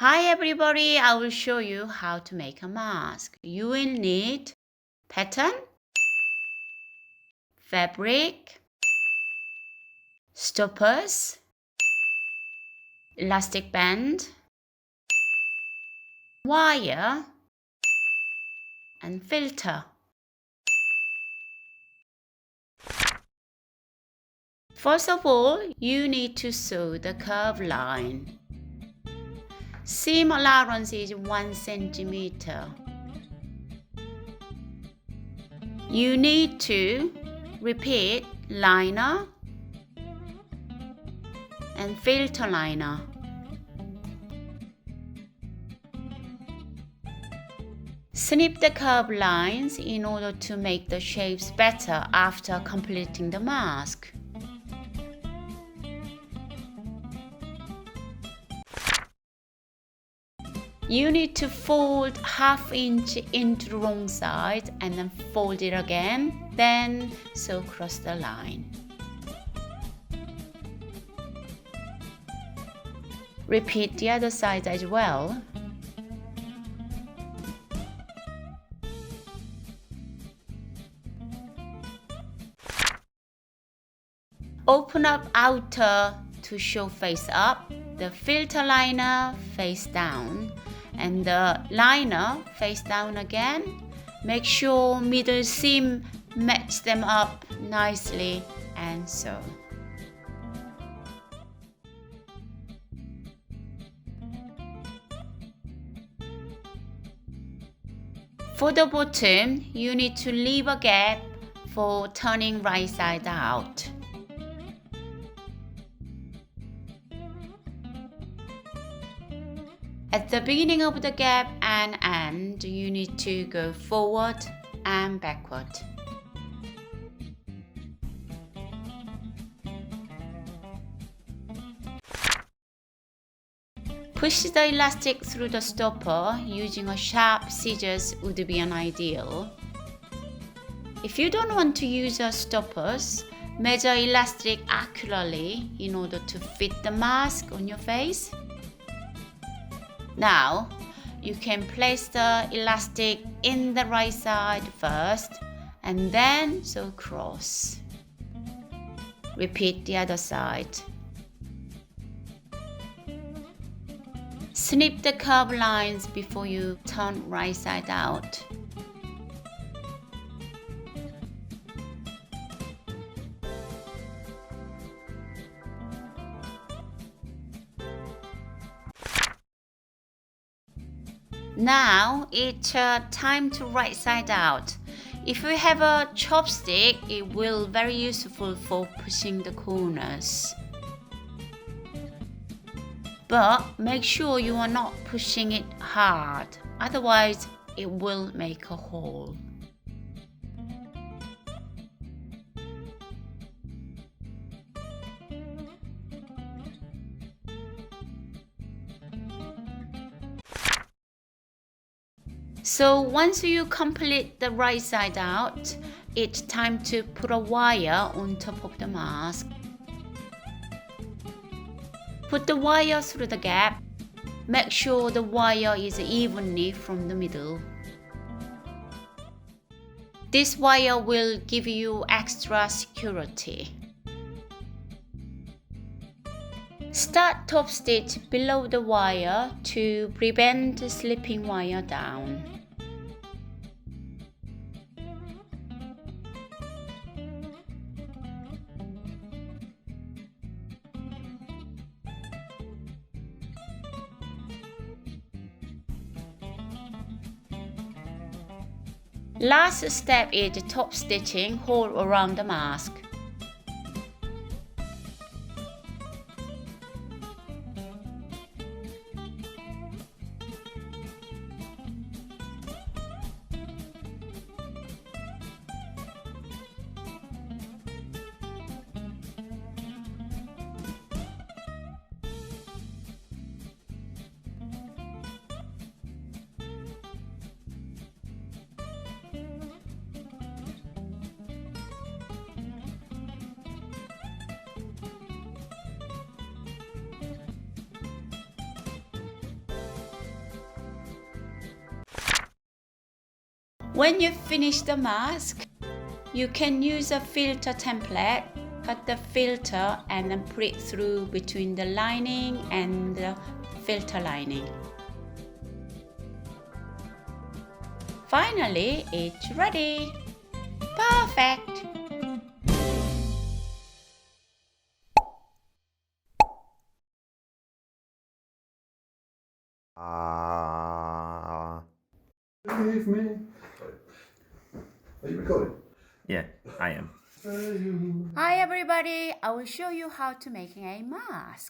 Hi everybody, I will show you how to make a mask. You will need pattern, fabric, stoppers, elastic band, wire, and filter. First of all, you need to sew the curve line. Seam allowance is 1 centimeter. You need to repeat liner and filter liner. Snip the curved lines in order to make the shapes better after completing the mask. You need to fold ½ inch into the wrong side and then fold it again, then sew across the line. Repeat the other side as well. Open up outer to show face up, the filter liner face down, and the liner face down again. Make sure middle seam match them up nicely and sew. For the bottom, you need to leave a gap for turning right side out. At the beginning of the gap and end, you need to go forward and backward. Push the elastic through the stopper using a sharp scissors would be an ideal. If you don't want to use a stoppers, measure elastic accurately in order to fit the mask on your face. Now, you can place the elastic in the right side first and then sew across. Repeat the other side. Snip the curved lines before you turn right side out. Now it's time to right side out. If you have a chopstick, it will very useful for pushing the corners. But make sure you are not pushing it hard, otherwise it will make a hole. So once you complete the right side out, it's time to put a wire on top of the mask. Put the wire through the gap. Make sure the wire is evenly from the middle. This wire will give you extra security. Start top stitch below the wire to prevent slipping wire down. Last step is top stitching all around the mask. When you finish the mask, you can use a filter template. Cut the filter and then put it through between the lining and the filter lining. Finally, it's ready. Perfect! Leave me. Are you recording? Yeah, I am. Hi everybody, I will show you how to make a mask.